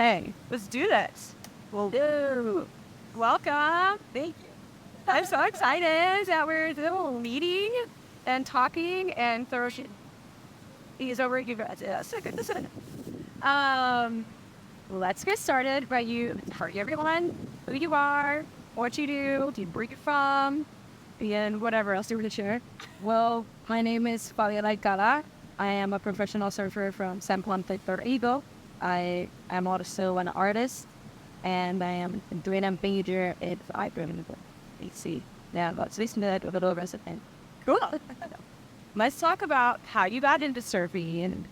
Okay, let's do this. Well, welcome. Thank you. I'm so excited that we're meeting and talking and throwing these over you guys. Let's get started by you telling everyone who you are, what you do where you're from, and whatever else you want to share. Well, my name is Faviola Alcalá. I am a professional surfer from San Juan, Puerto Rico. I am also an artist, and I am doing a major in AC. Yeah, that's that with a little resident. Cool. Let's talk about how you got into surfing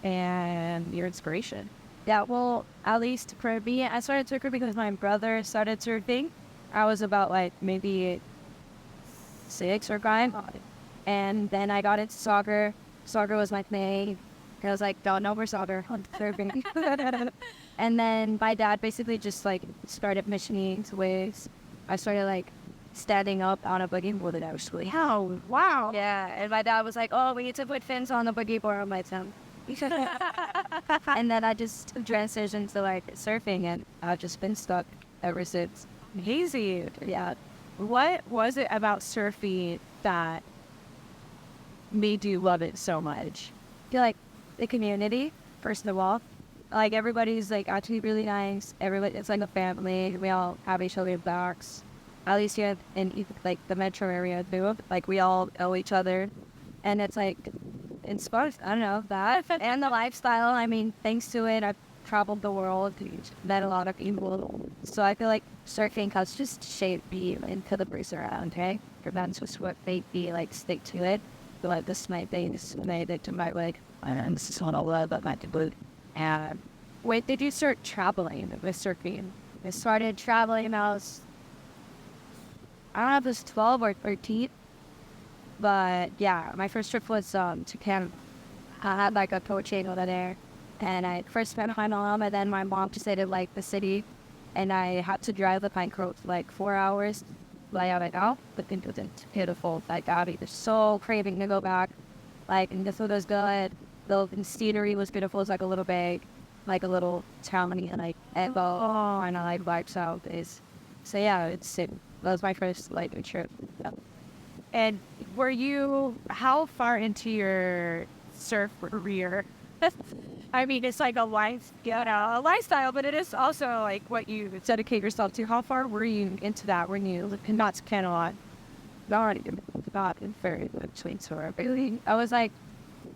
and your inspiration. Yeah, well, at least for me, I started surfing because my brother started surfing. I was about maybe 6 or 5, and then I got into soccer. Soccer was my thing. I was like, don't know for soccer, I'm surfing. And then my dad basically just started missioning to waves. I started standing up on a boogie board actually. Oh, wow. Yeah, and my dad was like, oh, we need to put fins on the boogie board on my tongue. And then I just transitioned to surfing, and I've just been stuck ever since. Easy. Yeah. What was it about surfing that made you love it so much? I feel like the community, first of all. Everybody's actually really nice. Everybody, it's like a family. We all have each other's backs. At least here in the metro area too. We all know each other. And it's it's fun. I don't know, that. And the lifestyle, I mean, thanks to it, I've traveled the world, met a lot of people. So I feel like surfing has just shaped me into the person around, okay? That's just what made me stick to it. So this might be made it to my and this is not all that I do. And when did you start traveling with surfing? I started traveling when I was, I don't know if it was 12 or 13. But yeah, my first trip was to Canada. I had a coaching over there. And I first met my mom, and then my mom decided the city. And I had to drive the pine coat 4 hours. But it wasn't beautiful. I'd be so craving to go back. And the food was good. The scenery was beautiful. It's a little big, a little town, and I vibes out is. So yeah, that was my first trip. Yeah. And how far into your surf career? I mean, it's a lifestyle, but it is also what you dedicate yourself to. How far were you into that when you not to Canada? Not very much sore. Really, I was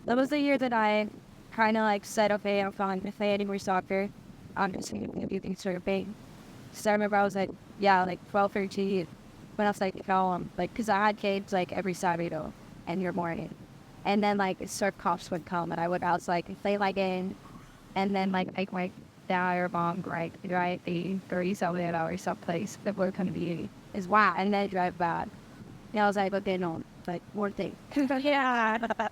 that was the year that I kind of said, okay, I'm fine with play anymore soccer. I'm just going to do things surfing. So I remember I was 12, 13. When I was because I had kids every Saturday and your morning. And then surf cops would come, and I would outside play game. And then take my dad or mom drive the 37 hours someplace that we're going to be is wow, and then drive back. And I was okay, no, more thing. Yeah.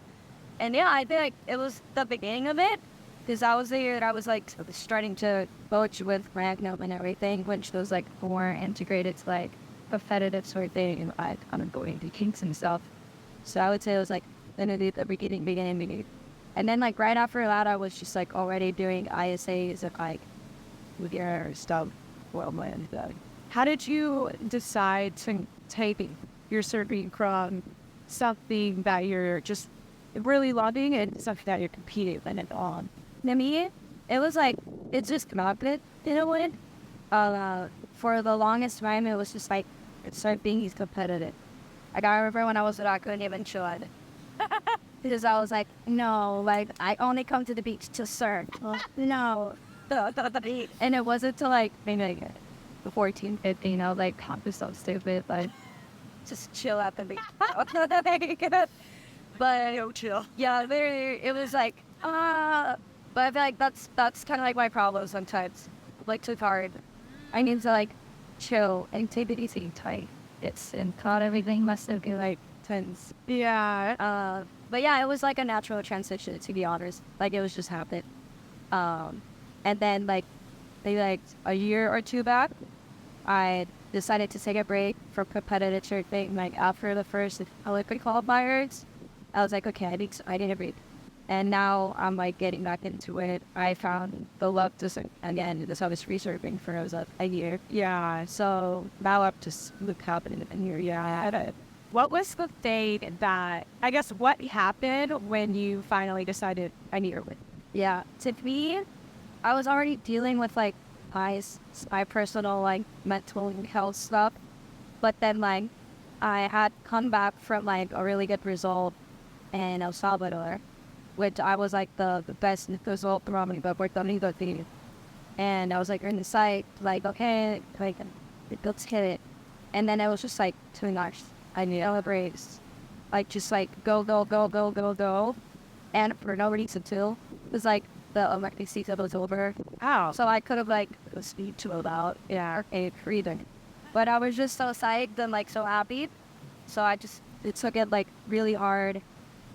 And yeah, I think it was the beginning of it, because that was the year that I was starting to coach with Magnum and everything, which was more integrated to competitive sort of thing, and I kind of going to kinks and stuff. So I would say it was the beginning. And then right after that, I was just already doing ISAs and with your stuff. Well, man, how did you decide to take your surfing from something that you're just really loving and something that you're competing in it on? To me, it was it's just connected in a way. For the longest time, it was just surfing is competitive. I remember when I was I couldn't even chill it. Because I was no, I only come to the beach to surf. No. And it wasn't till maybe 14, 15, I was I'm just so stupid, just chill at the beach. But No chill. yeah, it was but I feel that's kind of my problem sometimes. Too hard. I need to chill and take it easy, tight. And thought everything must have been tense. Yeah. But yeah, it was a natural transition, to be honest. It was just happening. And then maybe a year or two back, I decided to take a break from competitive surfing. After the first Olympic qualifiers, I was okay, I need a break. And now I'm like getting back into it. I found the love to again. This I was researching for a year. Yeah. So now I'm just look happening in here. Yeah, I had it. What was the thing that, I guess, what happened when you finally decided I need her with? Yeah, to me, I was already dealing with like my personal like mental health stuff, but then like I had come back from like a really good result in El Salvador, which I was like the best result from me, but we're done the thing. And I was like in the site, like, okay, like, let's hit it. And then it was just like too much. I need a breaks. Like, just like go, go, go, go, go, go. And for no reason too. It was like the electric season was over. Oh. So I could have like speed chilled out. Yeah, and breathing. But I was just so psyched and like so happy. So it took it like really hard.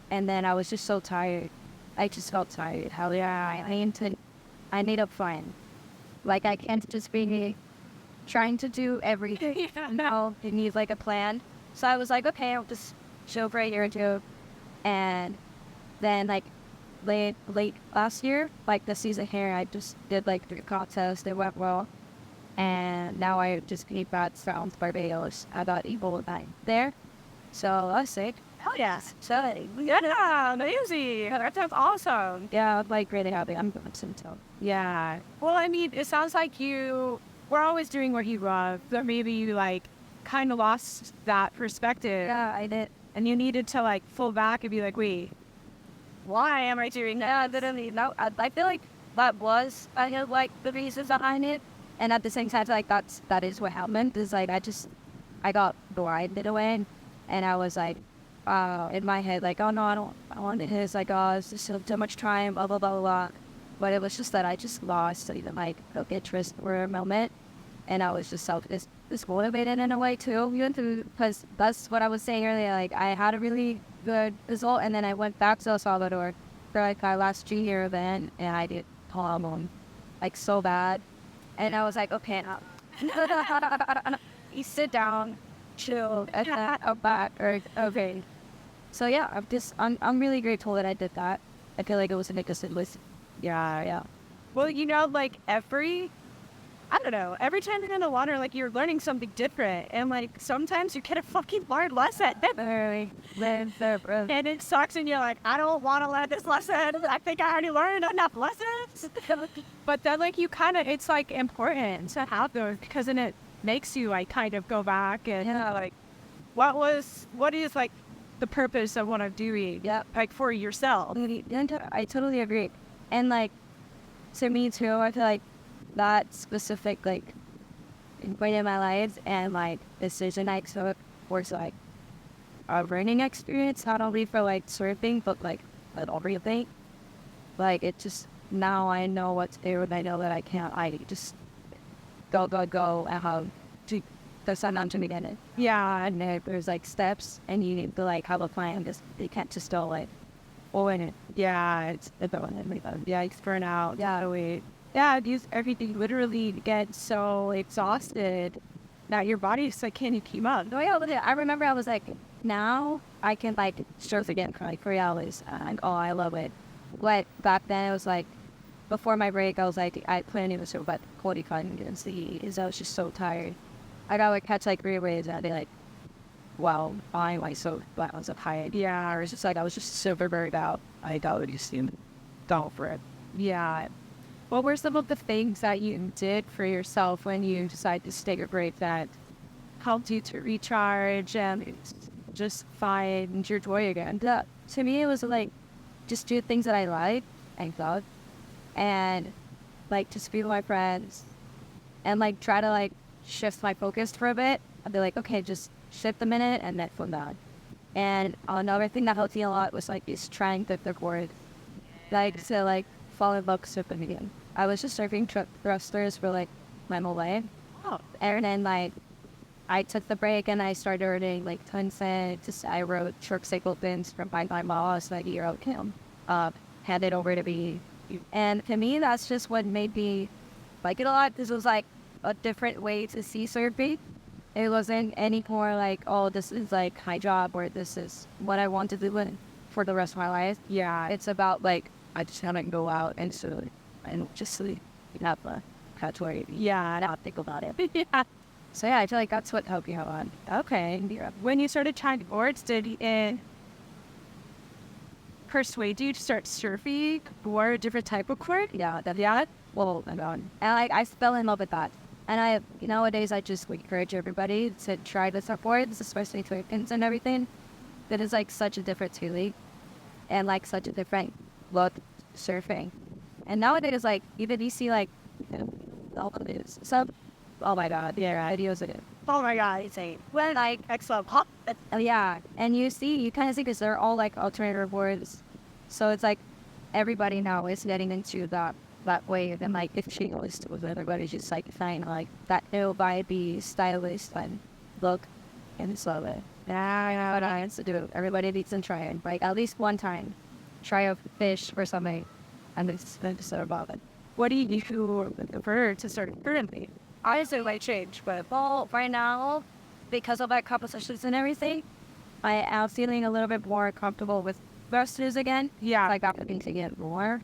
And then I was just so tired. I just felt tired. How yeah, I need a friend. Like I can't just be trying to do everything. Yeah. No, it needs like a plan. So I was like, okay, I'll just chill for a year or two. And then like late last year, like the season here, I just did like 3 contests. They went well. And now I just came back from Barbados. I got Ebola there. So I was sick. Hell yes. So Yeah, amazing. That sounds awesome. yeah, I'm like really happy. I'm going to Yeah. Well, I mean, it sounds like you were always doing what you love, but maybe you like kind of lost that perspective. Yeah, I did. And you needed to like pull back and be like, wait, why am I doing that? Yeah, literally. No, I feel like that was like the reasons behind it, and at the same time, like that is what happened. Is like I got blinded away, and I was like, in my head, like, oh no, I want this. Like, oh, it's just so much time, blah blah blah blah. But it was just that I just lost even like interest for a moment, and I was just dismotivated in a way too, because that's what I was saying earlier. Like I had a really good result, and then I went back to El Salvador for like our last junior event, and I did hormone like so bad, and I was like, okay, now you sit down, chill, and then I'm back. Or okay, so yeah, I'm really grateful that I did that. I feel like it was a good list. Yeah. Well, you know, like I don't know, every time you're in the water, like you're learning something different. And like sometimes you get a fucking hard lesson. Very, And it sucks and you're like, I don't want to learn this lesson. I think I already learned enough lessons. But then like it's like important to have those, because then it makes you like kind of go back and like, what is like the purpose of what I'm doing? Yeah. Like for yourself. I totally agree. And like, to me too, I feel like that specific like point in my life and like decision I took was like a learning experience, not only for like surfing, but like everything. Like it just, now I know what to do, and I know that I just go and how to decide on to begin it. Yeah. And there's like steps, and you need to like have a plan, because you can't just go like in it. Yeah, it's burn out. Yeah. Wait. Yeah, everything literally gets so exhausted that your body's like, can't you keep up? Oh yeah, I remember I was like, now I can like surf again for like 3 hours. And oh, I love it. But back then it was like, before my break, I was like, I planned to surf about 45 minutes because I was just so tired. I got like catch like 3 waves, and they like, wow, I'm like so, but I was tired. Yeah, Or it's just like I was just super burned out. I got what you seemed down for it. yeah. What were some of the things that you did for yourself when you decided to take a break that helped you to recharge and just find your joy again? To me, it was like just do things that I like and love, and like just be with my friends, and like try to like shift my focus for a bit. I'd be like, okay, just shift a minute and then from that. And another thing that helped me a lot was like just trying to board, like to like fall in love with surfing again. I was just surfing thrusters for like my whole life. Oh. And then like I took the break and I started earning like tons of, I wrote short cycle things from my boss, like you wrote him, handed over to me. And to me, that's just what made me like it a lot. This was like a different way to see surfing. It wasn't any more like, oh, this is like my job, or this is what I want to do. for the rest of my life. Yeah. It's about like I just want to go out and sleep and just sleep. Have fun. That's what Yeah. not think about it. Yeah. So yeah, I feel like that's what helped me out on. Okay. When you started trying boards, did it persuade you to start surfing or a different type of board? Yeah, well, and like I fell in love with that. And nowadays I just encourage everybody to try the surfboards, especially Twins and everything. That is like such a different feeling and like such a different look surfing. And nowadays, like even you see like all the news, some oh my god, yeah, videos of it. Oh my god, insane. Well, like excellent. Yeah, and you kind of see because they're all like alternative boards, so it's like everybody now is getting into that way. And like if she was with everybody's just like find like that new vibey, stylish and look, and it's love it. Yeah, what I have to do. Everybody needs to try it, like at least one time, try a fish or something, and it's so about it. What do you prefer to start currently? Honestly, might change, but Well, right now, because of my compositions and everything, I am feeling a little bit more comfortable with verses again. yeah, Like I'm looking to get more.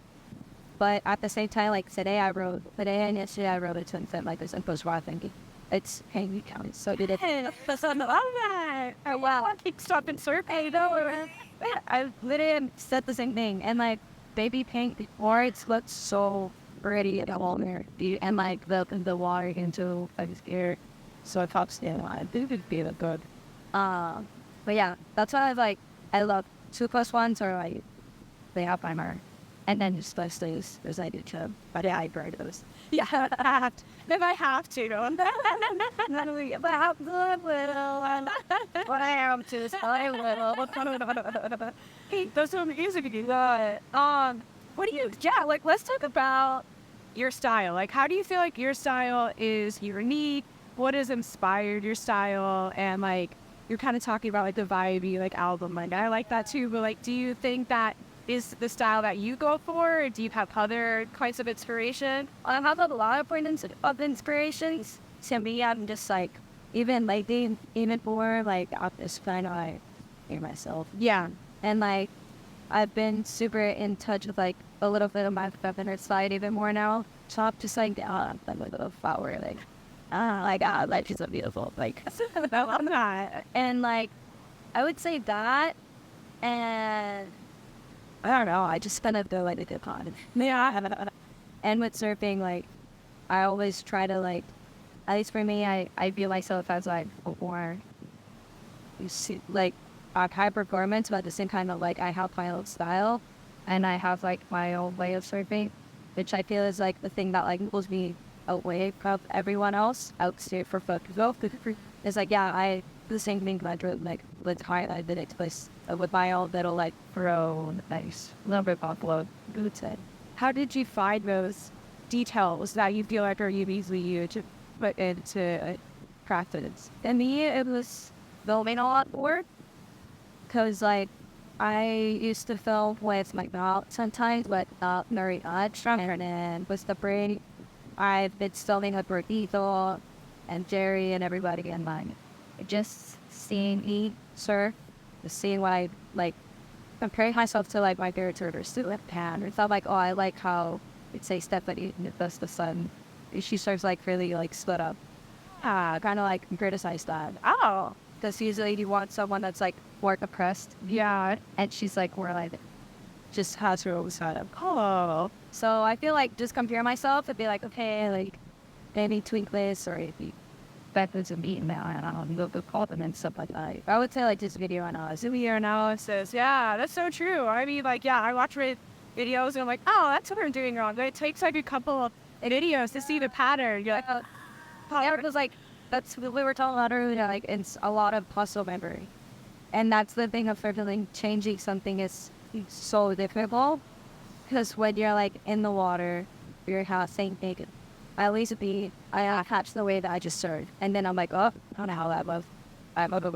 But at the same time, like today and yesterday I wrote a sunset like this and post raw thinking. It's hanging count. So did it. Oh, wow. I keep stopping surfing. I literally said the same thing. And like baby pink boards look so pretty at all there. And like the water into like scared. So it helps I think it'd be good. But yeah, that's why I love 2+1s or like they have primer. And then just those things, there's I do too. But yeah, I burn those. Yeah, if I have to. If I have to, but I am too, so I will. Hey, those are amazing. What do you? Yeah, like let's talk about your style. Like, how do you feel like your style is unique? What has inspired your style? And like, you're kind of talking about like the vibey like album. Like, I like that too. But like, do you think that is the style that you go for? Or do you have other kinds of inspiration? I have a lot of points of inspirations. To me, I'm just like, even lately, even more like at this point, I hear myself. Yeah. And like, I've been super in touch with like a little bit of my feminine side even more now. So I'm just like, I'm like a little flower, like she's so beautiful. Like, I'm not. and like, I would say that, and I don't know. I just kind of feel like a dip on. Yeah. And with surfing, like, I always try to like, at least for me, I view myself as like more, you see, like, high performance, but at the same time, like, I have my own style, and I have like my own way of surfing, which I feel is like the thing that like pulls me away from everyone else out there for focus. It's like, yeah, I the same thing that I drew, like with high I did it place with my own little like pro nice little bit of upload boots it. How did you find those details that you feel like are easily you to put into practice? And me, it was filming a lot more, because like I used to film with my mouth sometimes, but not very much. And then with the break, I've been filming with Bertito and Jerry and everybody, and like just seeing me surf, just seeing what I like, comparing myself to like my favorite surfers, to like Pan. Or thought like, oh, I like how it's say Stephanie does the sun. She surfs like really like split up. Kind of like criticize that. Oh. Because usually you want someone that's like more depressed. Yeah. And she's like more like just has her own side of. Oh. So I feel like just compare myself and be like, okay, like maybe tweak this or maybe better to me now, and I don't know the problem and stuff like that. I would say like just video analysis. Video analysis. Yeah, that's so true. I mean, like, yeah, I watch videos and I'm like, oh, that's what I'm doing wrong. But it takes like a couple of videos to see the pattern. You're like, yeah, because like that's what we were talking about earlier. Like it's a lot of muscle memory, and that's the thing of feeling changing something is so difficult. Because when you're like in the water, you're saying naked. At least I catch the way that I just surfed, and then I'm like, oh, I don't know how that was. I'm over.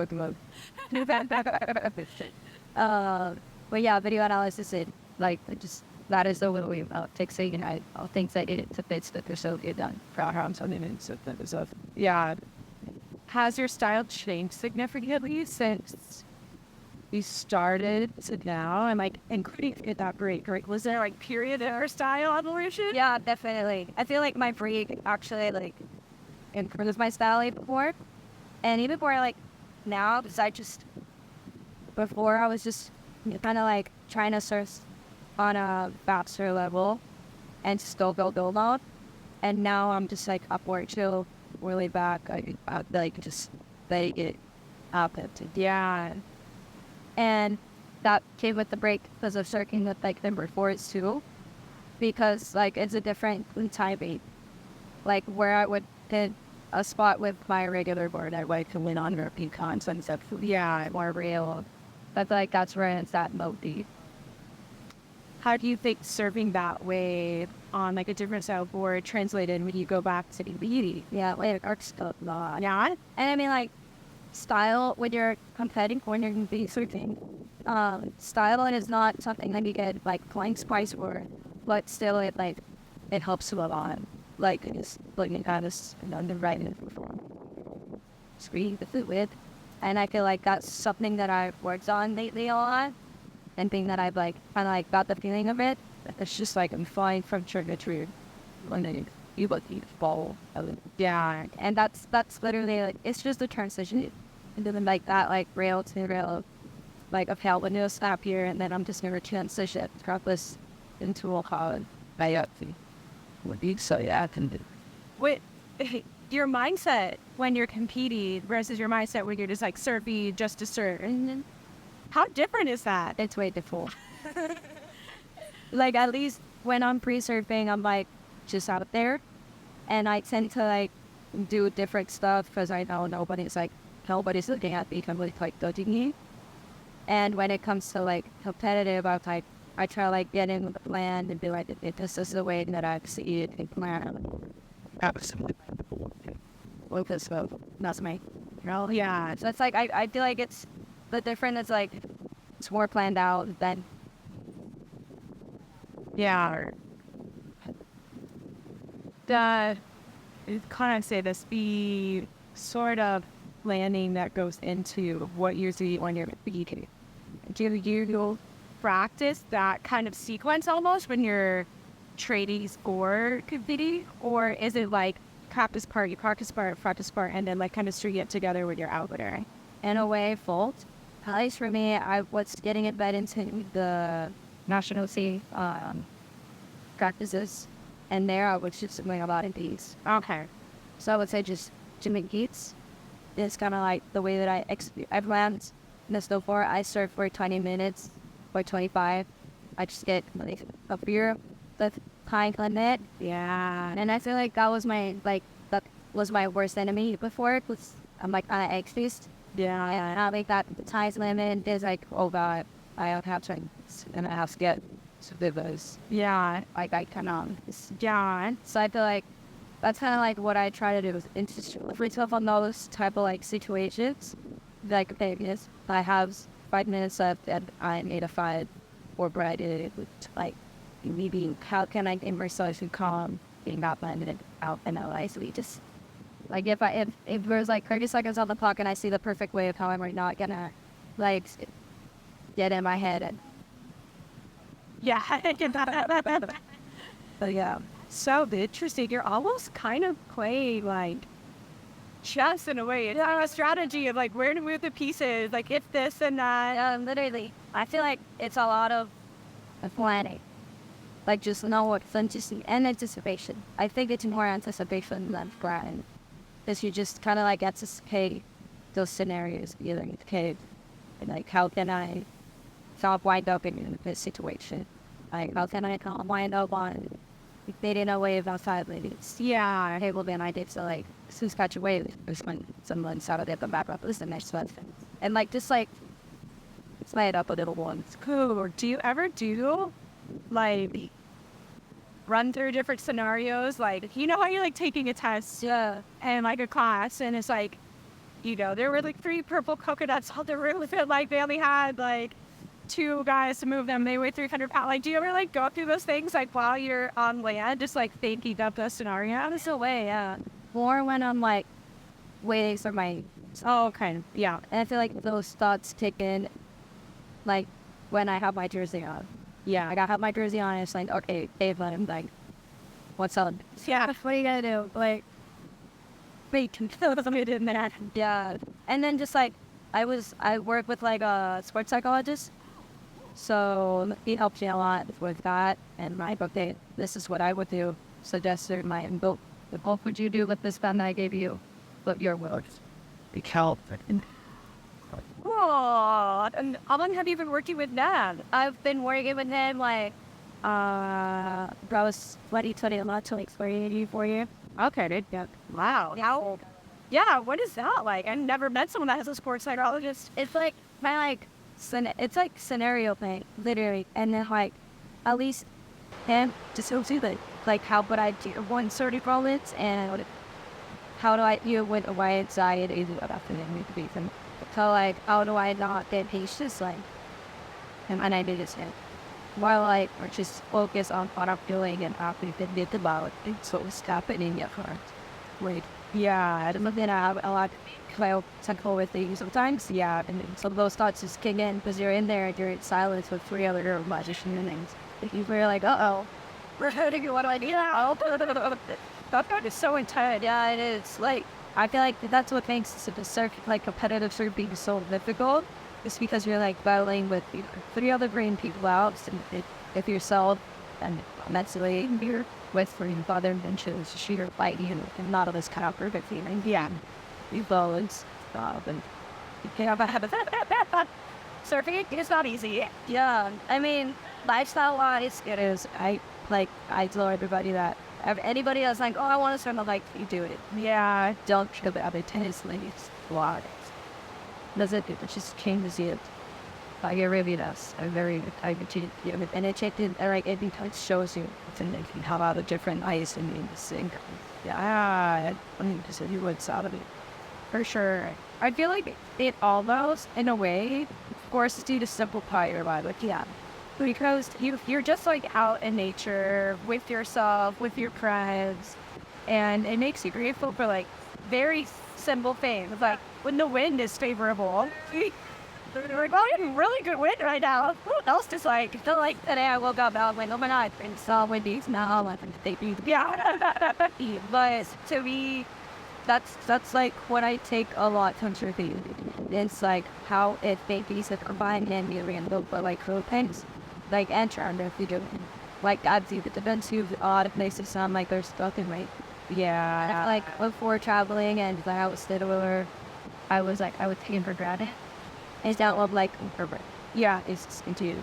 But yeah, video analysis is like just that is the way about fixing and things that it to fits that they're so good done for our homes and stuff. yeah. Has your style changed significantly since you started to now, and like including at that break, right? Was there like period or style evolution? Yeah, definitely. I feel like my break actually like improves my style before. And even before like now, because before I was just kind of like trying to surf on a faster level and still build on. And now I'm just like upward chill, really back. I like just letting it happen. Yeah. And that came with the break because of surfing with like number fours too. Because like it's a different timing. Like where I would hit a spot with my regular board, I like to win on a few cons and stuff. Yeah, more real. But like that's where it's at mode deep. How do you think surfing that way on like a different style board translated when you go back to the beauty? Yeah, like art stuff. Yeah. And I mean like style when you're competing, when you're being surfing, style is not something that you get like playing spice for, but still it helps you a lot. Like it's like you kind of the right screen with it with, and I feel like that's something that I've worked on lately a lot, and thing that I've like kind of like got the feeling of it. It's just like I'm flying from tree to tree, when you look you fall. Yeah, and that's literally like it's just a transition into them like that like rail to rail, like of hell when you snap here, and then I'm just gonna transition drop this into a hard biopsy. What do you say I can do? What your mindset when you're competing versus your mindset when you're just like surfing just to surf? And how different is that? It's way different. Like at least when I'm pre-surfing, I'm like just out there, and I tend to like do different stuff because I know nobody's looking at me, nobody's like judging me. And when it comes to like competitive, I try to like get in with the plan and be like, this is the way that I see it and plan. Absolutely. Well, because that's my role. Yeah. So it's like I feel like it's the different. It's like it's more planned out than. Yeah. Kind of say this, the sort of planning that goes into what you see when you're competing. Do you practice that kind of sequence almost when you're trading score competing, or is it like practice part, and then like kind of string it together when you're out there? In a way, fault. At least for me, I was getting it back into the national team practices, and there I was just doing a lot of these. Okay. So I would say just Jimmy Gates is kind of like the way that I've learned this before. I surf for 20 minutes or 25. I just get like a beer, the time limit. Yeah. And I feel like that was my worst enemy before. It was I'm like kind of anxious. Yeah. And I like that the time limit is like, oh god, I don't have to, and I have to get to those. Yeah. Like I kind of Yeah. So I feel like that's kind of like what I try to do is put myself on those type of like situations. Like, okay, yes, I have 5 minutes left and I made a fight or bread. Like, maybe how can I get myself to calm, being not minded out and out. So we just, like, if there's like 30 seconds on the clock and I see the perfect way of how I'm not gonna, like, get in my head. And, Yeah. but yeah. So interesting. You're almost kind of playing like chess in a way. It's a strategy of like where to move the pieces, like if this and that. Literally, I feel like it's a lot of planning. Like just know what's and anticipation. I think it's more anticipation than planning. Because you just kind of like anticipate those scenarios. You're like, okay, like how can I not wind up in this situation? Like how can I not wind up on they didn't know wave outside ladies. Yeah. Hey, well then I did so like since catch a wave there's when someone Saturday at the back up listen next month. And like just like play it up a little once. Cool. Do you ever do like run through different scenarios? Like you know how you're like taking a test and like a class and it's like, you know, there were like 3 purple coconuts on the roof and like they only had like 2 guys to move them. They weigh 300 pounds. Like, do you ever like go through those things like while you're on land, just like thinking up the scenario? That's the way, yeah. Or when I'm like waiting for my Oh, okay. Yeah. And I feel like those thoughts kick in like when I have my jersey on. Yeah, I have my jersey on. It's like, okay, Ava, I'm like, what's up? Yeah. What are you gonna do? Like, wait, somebody did that. Yeah, and then just like I work with like a sports psychologist, so he helps me a lot with that. And my okay, this is what I would do. Suggested my book. What would you do with this pen I gave you? What your words? Be help. Oh, and how long have you been working with Nan? I've been working with him like browse 2020 a lot to like 4 years. Okay, dude. Yeah. Wow. Yeah, what is that like? I never met someone that has a sports psychologist. It's like my like it's like scenario thing, literally. And then like at least him just to see like how would I do one certain problems and how do I deal with why anxiety is about to need to be some. So like how do I not get patients like and I did this him. While like or just focus on what I'm feeling and how we can get about it. So it's happening your heart. Wait. Yeah, But then I have a lot of technical with things sometimes, yeah, and some of those thoughts just kick in because you're in there and you're in silence with 3 other magicians and things. If you're like, uh-oh, we're hurting, what do I do now? that is so intense. Yeah, it is. Like, I feel like that's what makes the surf, like, competitive surfing so difficult. It's because you're, like, battling with 3 other brain people out, and if yourself, and mentally, you're with for your father mentions shooter fight you and not all this kind of perfect feeling. Yeah. You balance stop and you can't have it. Surfing is not easy. yeah. I mean, lifestyle wise it is. I tell everybody that anybody that's like, oh, I want to surf, I'm like, you do it. Yeah. Don't think about it. Tennis ladies, lot. Does it just changes you. I really does. I'm very excited. And it checked in, like, it shows you how about the different ice and in the sink. Yeah. I mean, just you would out of it. For sure. I feel like it almost, in a way, forces you to simplify your life. Like, Yeah. because you're just like out in nature with yourself, with your friends, and it makes you grateful for like very simple things. Like when the wind is favorable, you're like, well, you're in really good wind right now. Who else is like, So like today I woke up, I went, oh my god, and saw Wendy's now. I think they do. yeah. But to me, that's like what I take a lot from surfing. It's like how it babies that combine and you random, but like cool things, like and charm if you do. Like I've seen the been to odd places sound like they're stuck in right. Yeah. Like before traveling and like I was still I was taken for granted. It's not love like perfect. Yeah. It's into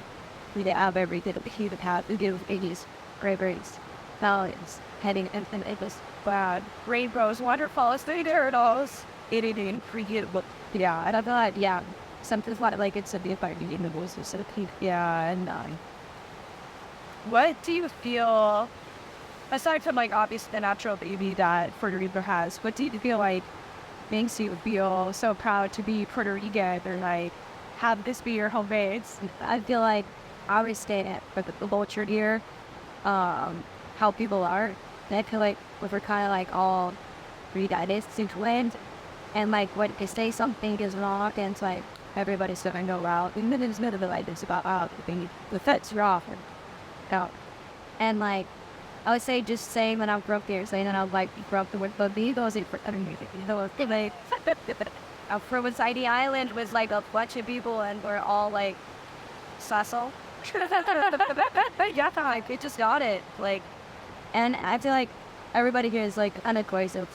we have everything that he would have to give 80s, raspberries, mountains, heading and it was Bad. Rainbows, waterfalls, they turtles. Eating forgettable. yeah, and I thought yeah, something like it's a bit about you in the voice of pink. Yeah, and what do you feel, aside from like obviously the natural beauty that Puerto Rico has, what do you feel like makes you feel so proud to be Puerto Rican or like have this be your home base? I feel like I always stay at for the culture here, how people are. And I feel like we're kind of like all reunited into land, and like when they say something is wrong, and it's like everybody's gonna go out. And then there's none of like this about the fits wrong, out. And like I would say, just saying that I'm broke here, saying that I'm like broke the word, but me goes in for everything. You know, like From Saidi Island was like a bunch of people, and we're all like sassel. yeah, like it just got it. Like, and I feel like everybody here is like unacquainted.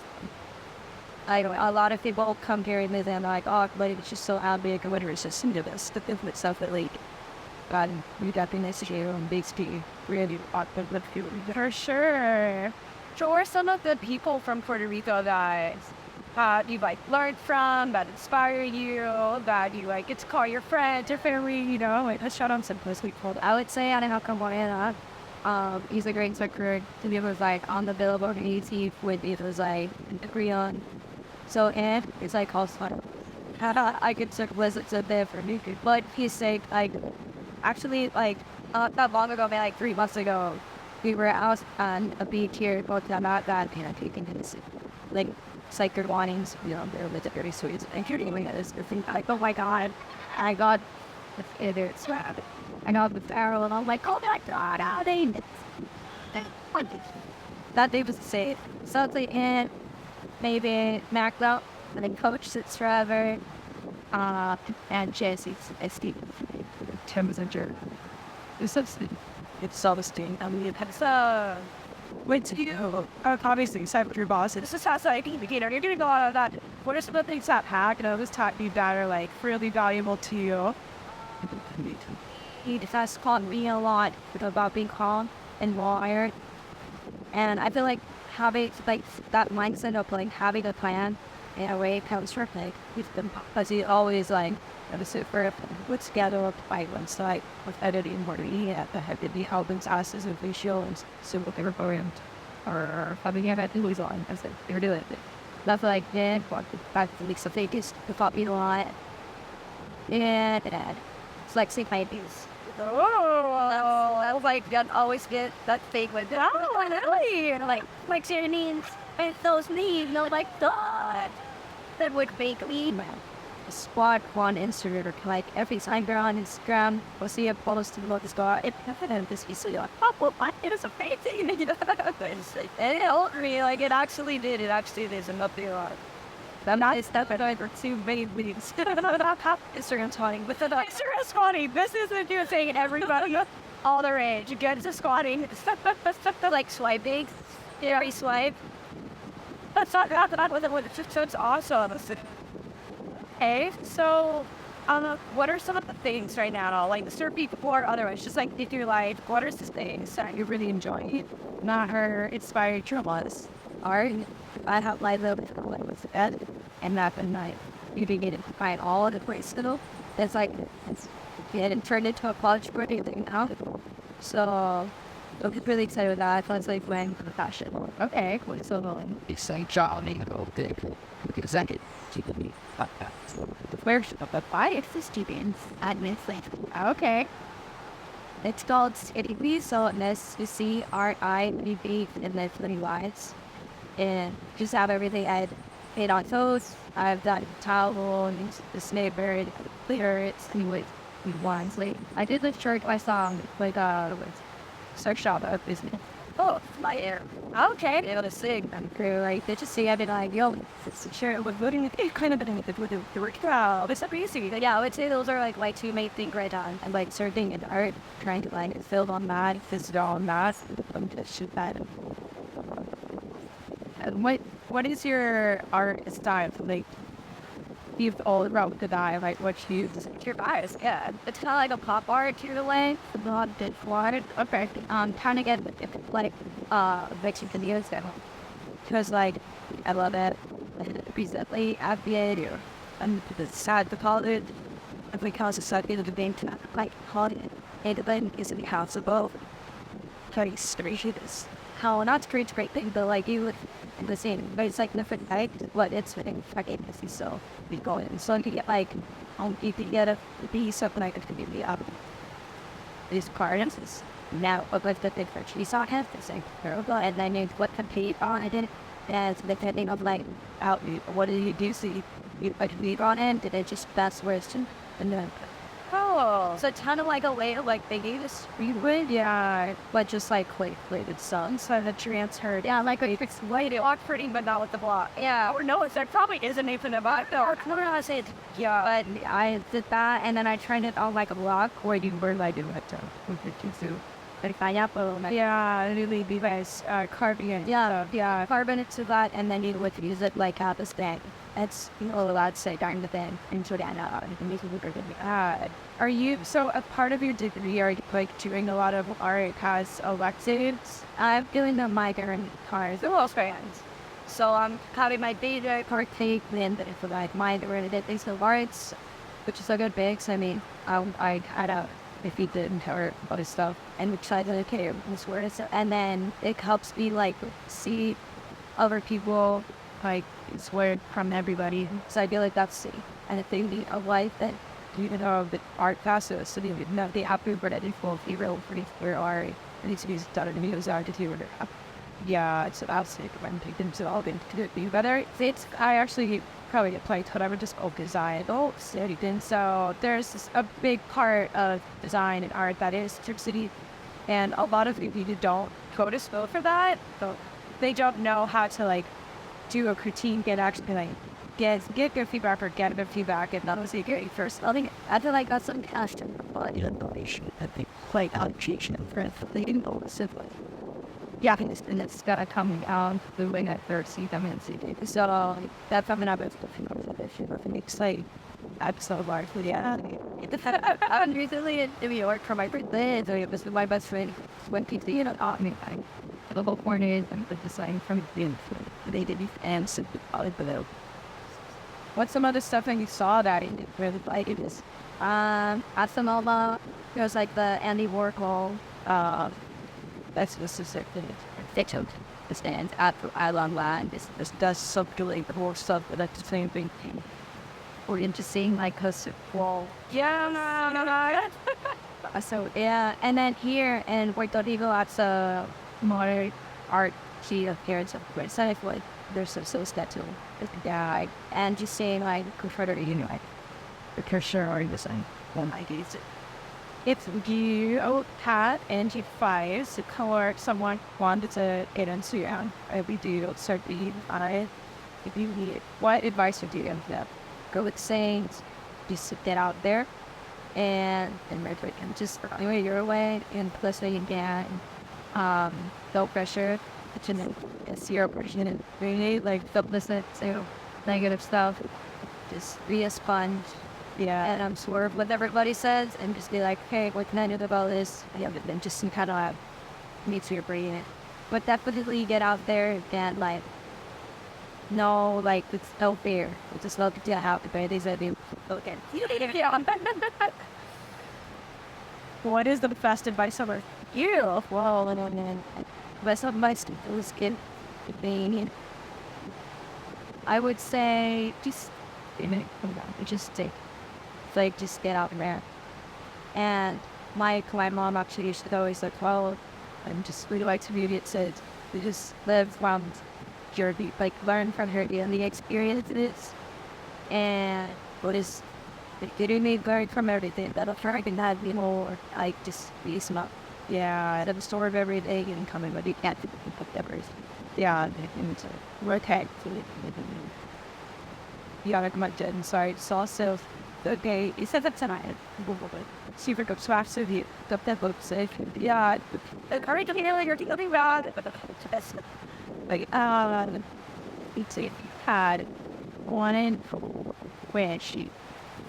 I know a lot of people come here and they're like, oh, but it's just so big, or whatever. It's just this the different stuff that like, God, we got this here on Big Street. Really, awkward people. For sure. So, what are some of the people from Puerto Rico that you like learned from, that inspire you, that you like get to call your friends, your family, you know? Like, let's shout out some place we called. I would say Alejandro Morena. He's a great instructor. To be was like on the Billboard AT with it was like agree on. So and it's like also I could take visits up there for me. But he's like actually like not long ago, maybe like 3 months ago, we were out on a beach here, both not that and taking this like sacred warnings, you know, they're very sweet and you're doing this thing like, oh my god, I got It's I got the barrel and I'm like, oh my god, how they that day was safe. So it's like, maybe Mac out and then coach sits forever. And Jesse's Steve. Tim was a jerk. It's self-esteem. I mean, it's wait to you. Obviously, aside from your boss, this is how like beginner. You're doing a lot of that. What are some of the things that has taught you that are like really valuable to you? He has taught me a lot about being calm and wired. And I feel like having like that mindset of like having a plan in a way comes from like with them because he always like super put together a fight one side with editing what he at the head of the album's asses and facial and simple paper program or having had always on as they're doing it. That's like then what that's the mix of fakes to copy a lot. And it's like say my piece. Oh, I was like, I'd always get that fake with, oh, really? And like, your knees, and those knees, no, like, God. That would make me spot on Instagram, like, every time they're on Instagram, we'll see a post about this guy, and this is like, oh, well, it is amazing, and it helped me, like, it actually did, and nothing wrong. I'm not a step at over too many weeks. Instagram squatting with the Instagram squatting. This isn't you saying everybody all their age. You get to squatting. Like swiping. Every swipe. That's not with it. So it's awesome. Okay, so what are some of the things right now, like the surfing or otherwise, just like in your life, what are the things that you really enjoy? Not her inspired traumas. Art. I have my little with bed and that at night. You can get it find all of the place little. It's like it's getting turned into a college sporting thing now. So I'm really excited with that. I feel it's like when the fashion. Okay, what's so going? It's like Johnny go big. Because I could keep me where's the buy existing at midnight. Okay. It's called City, so it's CRIBB in the 20 lives. And just have everything I'd paid on toast. I've done towel and the snake bird, clear it's anyway wisely. I did the shirt I saw like with search shop of business. Oh, my hair. Okay. Able to sing and crew like they just see I've been like, yo, it's a shirt with voting it kind of been with the work crowd. It's so easy. But yeah, I would say those are like two main things right on. And like surfing and art, trying to like fill on that, fist on that, just shoot that. What is your art style? Like, you've all around the eye, like what you your eyes, yeah. It's kind of like a pop art to the way, not dead wide. Okay. Trying to get like mixing videos that because like I love it. Recently, I've been and it's sad to call it because it's sad in the game to like call it. And then is in the house above. Very strange is. How not great thing, but like you would the same, but it's like different type, but it's fucking messy, so we go in. So you can get like, you can get a piece of like a community up. These cards now, but with the thing for cheese on it, it's like terrible, and then you what compete on it, and depending on like, how, what did you do, so you put lead on it, did it just best worst, and then oh, so it's kind of like a way of like making this screenplay, yeah, but just like clay-plated songs, so the transferred, yeah, like a fixed way to block pretty, but not with the block, yeah, or no, there probably isn't even a block, or I don't know how to say it, yeah, but I did that, and then I tried it on like a block, where you were like doing it, with your tissue. Like pineapple, yeah, really be nice, carving it, yeah, carbon into that, and then you would use it like at the stand. It's, you know, allowed to say darn the thing into that and make it look good. Are you, so a part of your degree, are you like doing a lot of art as electives? I'm doing the migrant cars, the most fans. So I'm having my beta partake in the like migrant things of arts, which is a good big. So I mean, I had a if you didn't or other stuff and we tried to okay this word and then it helps me like see other people like it's word from everybody, so I feel like that's the and a thing of life that you know the art classes so you know they have to but I didn't feel real pretty for art and it's to be done in the music art to do Yeah, it's absolutely when things all been to do better. It's I actually probably applied whatever just oh design. Oh city. And so there's a big part of design and art that is diversity. And a lot of people don't go to school for that. So they don't know how to like do a critique and actually like get good feedback or get good feedback and that was a great first. I think I feel like got some passion for innovation. I think like appreciation for they didn't know simply. Yeah, and it's gotta come out the way that third see them and see it. So that's coming up with the exciting episode largely. Yeah. I was recently in New York for my birthday, so it was my best friend went to see it taught me like the whole point is and the design from the they did and simply below. What's some other stuff that you saw that you didn't really like it is? At the MoMA, there's like the Andy Warhol, that's the specific picture. The stands at the island line. This does subtly the more stuff, but that's the same thing. We're into seeing like cause wall. Yeah, no. So yeah, and then here in Puerto Rico, that's a modern art sheet of parents of Great Science. Like there's so statue. Yeah, and just seeing like Confederate Union, like the picture or design. One idea. If you had and you five or someone wanted to get into you, we do start being on it. If you need it, what advice would you give them? Go with saying, just get out there and just anyway your way and plus way you can. No pressure. It's your opportunity. Really like don't listen to negative stuff. Just be a sponge. Yeah, and absorb what everybody says and just be like, hey, what can I do about this? Yeah, but then just kind of meet your brain. But definitely get out there and like, no, like, it's no fear. It's just love to have the birthdays that they okay. What is the best advice ever? You, well, and best advice to those kids, I would say just stay. Like just get out there. And my mom actually used to always like, well, I'm just really like to read it said we just live around your like learn from her and the experiences and what is you do need learn from everything that'll try to have you more like just be smart. Yeah, the story of every day and coming but you can't do whatever. Yeah, and okay. Yeah, like my dad, sorry, it's also okay, you said that tonight. Super good swap so you got that book safe. Yeah, the current healing you're dealing with but the best like it's if you had wanted wish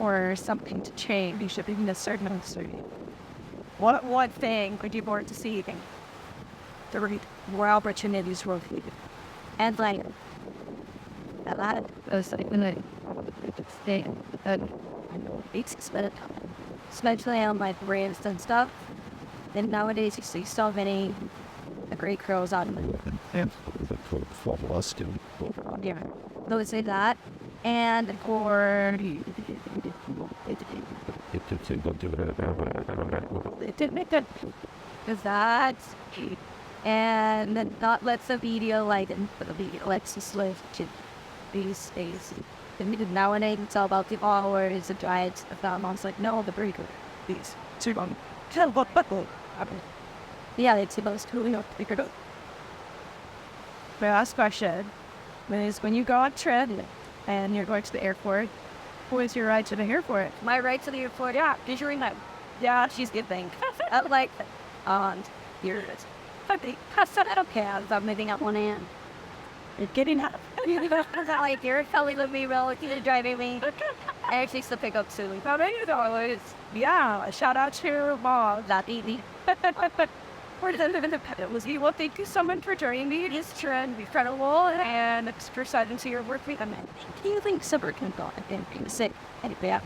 or something to change, you should be in a certain answer. What one thing would you want to see the right more opportunities for you? And like a lot of those like when I stay it's especially on my brands and stuff. And nowadays you see so many great girls out there. Yeah. Those say that. And for because that's and then not let's a video like and the video let's just live to these days. Nowadays it's all about the hours, the diets, the mom's like, no, the burger. These too long. Yeah, it's supposed to be good. My last question is when you go on trip and you're going to the airport, who is your ride to the airport? My ride to the airport, yeah, did you remember? Yeah, she's good thing. I'm like, yours. Okay, I don't care. I'm moving up one end. You're getting up. Like, you're telling me relative driving me. I actually still pick up soon. How many dollars? Yeah, shout out to mom. That easy. Well, thank you so much for joining me. It's trend incredible and exercising to your work week. Do you think summer can go and be sick? And yeah.